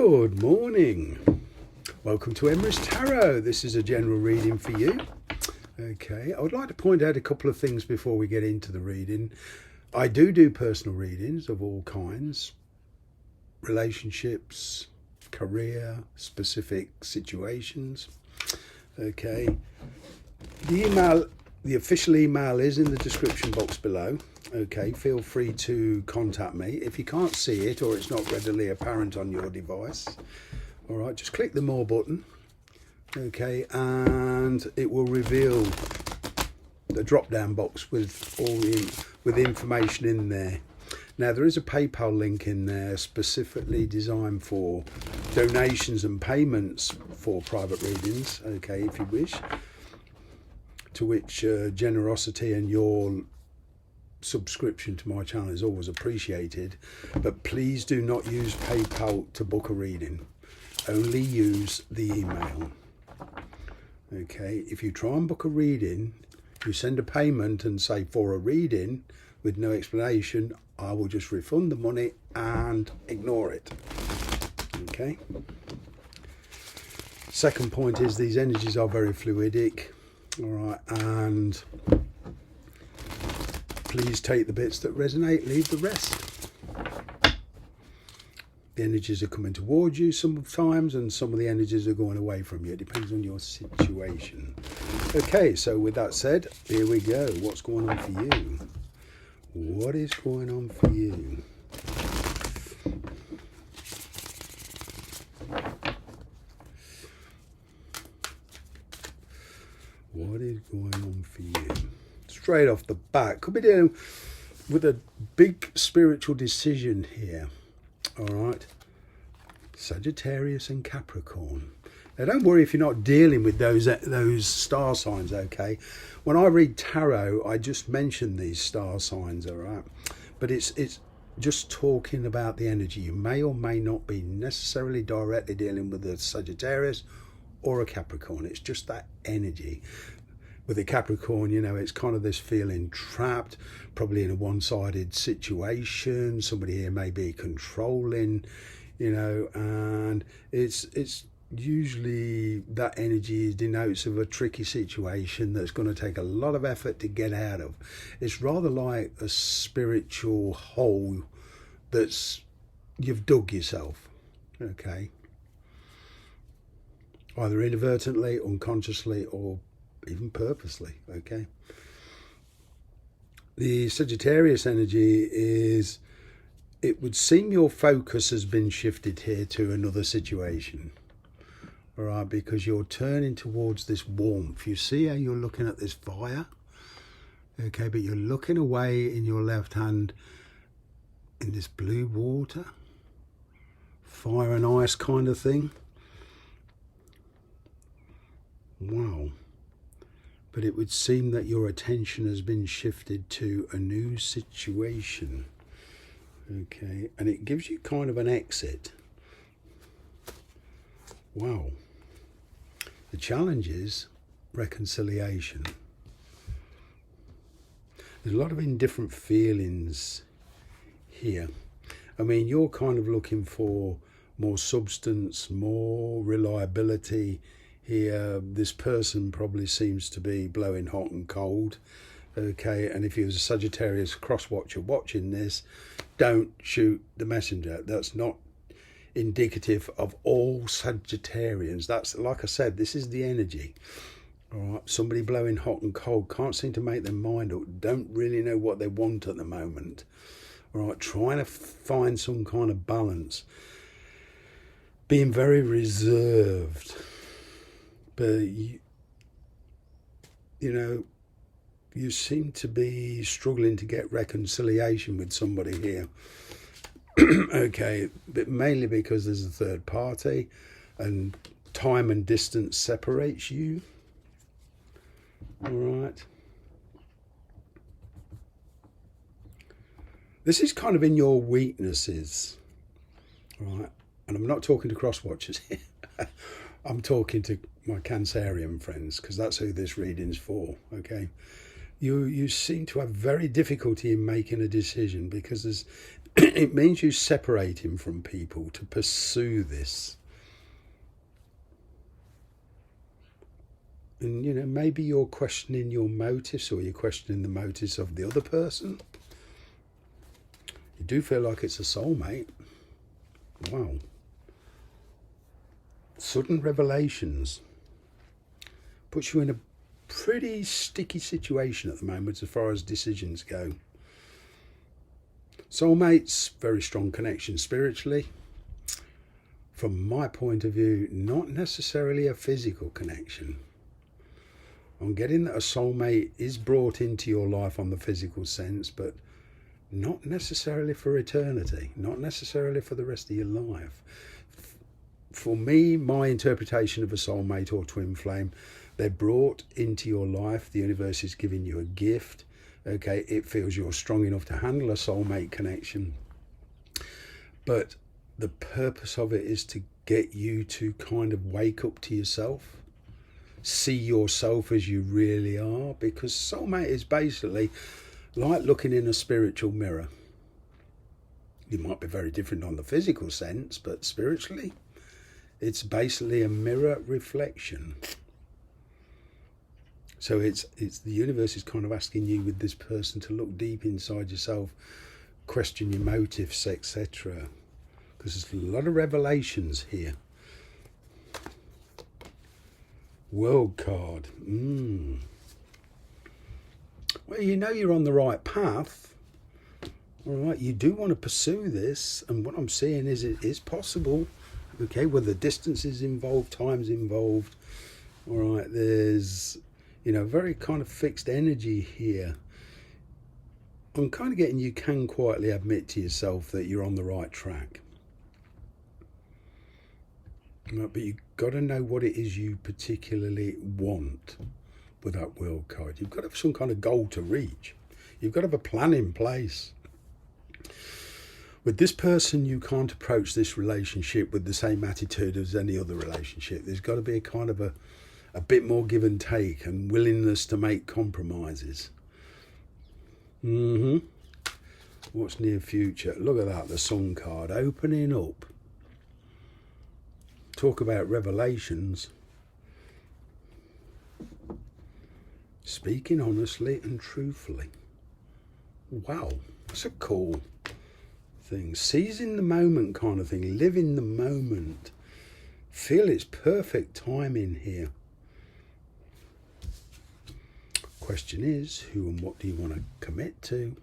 Good morning. Welcome to Emrys Tarot. This is a general reading for you. Okay, I would like to point out a couple of things before we get into the reading. I do personal readings of all kinds, relationships, career, specific situations. Okay, the official email is in the description box below. Okay, feel free to contact me. If you can't see it or it's not readily apparent on your device, all right, just click the more button. Okay, and it will reveal the drop down box with with information in there. Now there is a PayPal link in there specifically designed for donations and payments for private readings, okay, if you wish, to which generosity and your subscription to my channel is always appreciated. But please do not use PayPal to book a reading. Only use the email. Okay, if you try and book a reading, you send a payment and say for a reading with no explanation, I will just refund the money and ignore it. Okay. Second point is these energies are very fluidic. All right, and please take the bits that resonate, leave the rest. The energies are coming towards you sometimes, and some of the energies are going away from you. It depends on your situation. Okay, so with that said, here we go. What's going on for you? What is going on for you? What is going on for you? Straight off the bat, could be dealing with a big spiritual decision here. All right, Sagittarius and Capricorn. Now don't worry if you're not dealing with those star signs. Okay, when I read tarot, I just mention these star signs. All right, but it's just talking about the energy. You may or may not be necessarily directly dealing with a Sagittarius or a Capricorn. It's just that energy. With a Capricorn, you know, it's kind of this feeling trapped, probably in a one-sided situation. Somebody here may be controlling, you know, and it's usually that energy denotes of a tricky situation that's going to take a lot of effort to get out of. It's rather like a spiritual hole that's you've dug yourself, okay, either inadvertently, unconsciously, or even purposely. Okay, the Sagittarius energy is, it would seem your focus has been shifted here to another situation, all right, because you're turning towards this warmth. You see how you're looking at this fire, okay, but you're looking away in your left hand in this blue water, fire and ice kind of thing. Wow. But it would seem that your attention has been shifted to a new situation. Okay, and it gives you kind of an exit. Wow. The challenge is reconciliation. There's a lot of indifferent feelings here. I mean, you're kind of looking for more substance, more reliability. Here, this person probably seems to be blowing hot and cold. Okay, and if you was a Sagittarius cross-watcher watching this, don't shoot the messenger. That's not indicative of all Sagittarians. That's, like I said, this is the energy. All right, somebody blowing hot and cold, can't seem to make their mind up, don't really know what they want at the moment. All right, trying to find some kind of balance, being very reserved. But you know, you seem to be struggling to get reconciliation with somebody here. Okay, but mainly because there's a third party and time and distance separates you. All right. This is kind of in your weaknesses. All right. And I'm not talking to cross-watchers here. I'm talking to my Cancerian friends, because that's who this reading's for. Okay, you seem to have very difficulty in making a decision, because there's it means you separating from people to pursue this. And, you know, maybe you're questioning your motives, or you're questioning the motives of the other person. You do feel like it's a soulmate. Wow. Sudden revelations. Puts you in a pretty sticky situation at the moment as far as decisions go. Soulmates, very strong connection spiritually. From my point of view, not necessarily a physical connection. I'm getting that a soulmate is brought into your life on the physical sense, but not necessarily for eternity, not necessarily for the rest of your life. For me, my interpretation of a soulmate or twin flame, they're brought into your life. The universe is giving you a gift. Okay, it feels you're strong enough to handle a soulmate connection. But the purpose of it is to get you to kind of wake up to yourself. See yourself as you really are, because soulmate is basically like looking in a spiritual mirror. You might be very different on the physical sense, but spiritually, it's basically a mirror reflection. So it's the universe is kind of asking you with this person to look deep inside yourself, question your motives, etc. Because there's a lot of revelations here. World card. Well, you know you're on the right path. All right, you do want to pursue this, and what I'm seeing is it is possible. Okay, whether distance is involved, time's involved. All right, there's, you know, very kind of fixed energy here. I'm kind of getting you can quietly admit to yourself that you're on the right track. Right, but you've got to know what it is you particularly want with that world card. You've got to have some kind of goal to reach. You've got to have a plan in place. With this person, you can't approach this relationship with the same attitude as any other relationship. There's got to be a kind of a bit more give and take and willingness to make compromises. What's near future? Look at that, the Sun card opening up. Talk about revelations. Speaking honestly and truthfully. Wow, that's a cool thing. Seizing the moment kind of thing. Live in the moment. Feel it's perfect timing here. Question is, who and what do you want to commit to?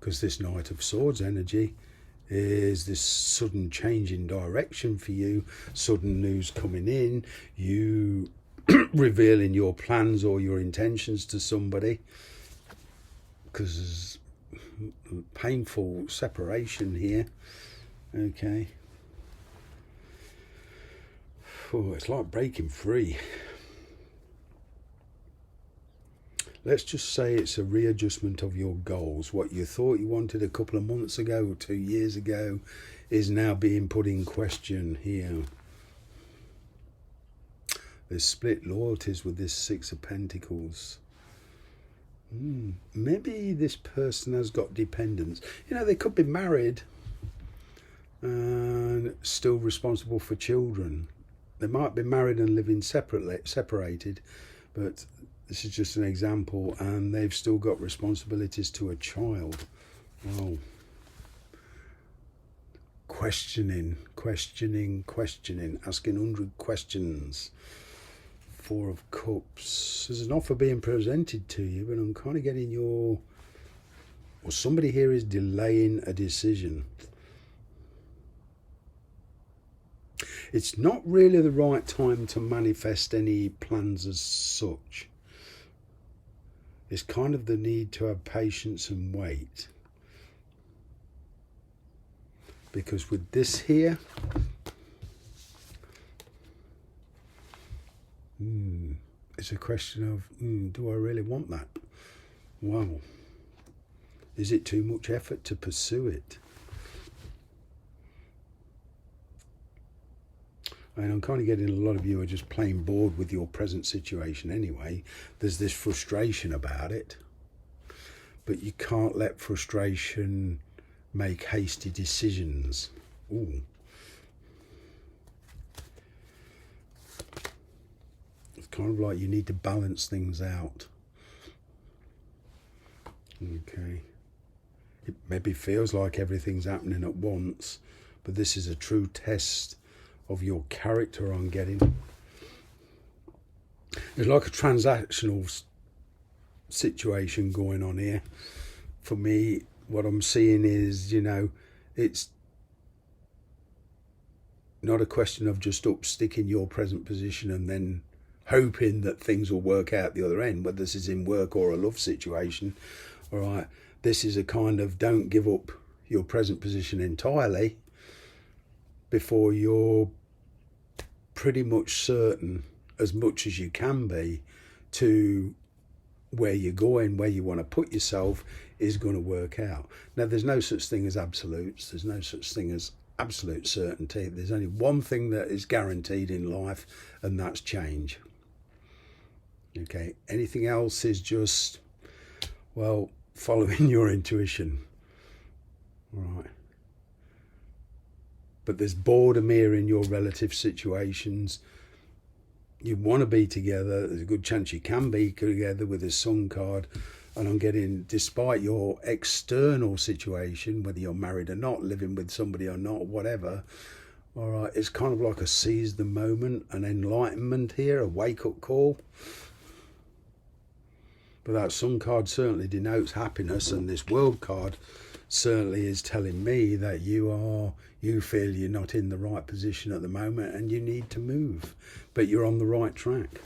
Because this Knight of Swords energy is this sudden change in direction for you, sudden news coming in, you revealing your plans or your intentions to somebody, because there's painful separation here. Okay. Oh, it's like breaking free. Let's just say it's a readjustment of your goals. What you thought you wanted a couple of months ago or 2 years ago is now being put in question here. There's split loyalties with this Six of Pentacles. Maybe this person has got dependents. You know, they could be married and still responsible for children. They might be married and living separated, but this is just an example, and they've still got responsibilities to a child. Wow. Questioning, asking 100 questions. Four of Cups. There's an offer being presented to you, but I'm kind of getting or somebody here is delaying a decision. It's not really the right time to manifest any plans as such. It's kind of the need to have patience and wait. Because with this here, it's a question of, do I really want that? Wow. Is it too much effort to pursue it? And I'm kind of getting a lot of you are just plain bored with your present situation anyway. There's this frustration about it. but you can't let frustration make hasty decisions. Ooh. It's kind of like you need to balance things out. Okay. It maybe feels like everything's happening at once, but this is a true test of your character I'm getting. There's like a transactional situation going on here. For me, what I'm seeing is, you know, it's not a question of just up sticking your present position and then hoping that things will work out the other end, whether this is in work or a love situation. All right, this is a kind of don't give up your present position entirely before you're pretty much certain, as much as you can be, to where you're going, where you want to put yourself is going to work out. Now, there's no such thing as absolutes. There's no such thing as absolute certainty. There's only one thing that is guaranteed in life, and that's change. Okay, anything else is just, well, following your intuition. All right. But there's boredom here in your relative situations. You want to be together. There's a good chance you can be together with this Sun card. And I'm getting, despite your external situation, whether you're married or not, living with somebody or not, whatever, all right, it's kind of like a seize the moment, an enlightenment here, a wake-up call. But that Sun card certainly denotes happiness, and this World card certainly is telling me that you feel you're not in the right position at the moment and you need to move, but you're on the right track.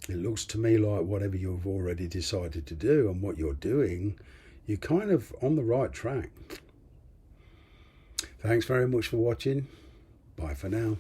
It looks to me like whatever you've already decided to do and what you're doing, you're kind of on the right track. Thanks very much for watching. Bye for now.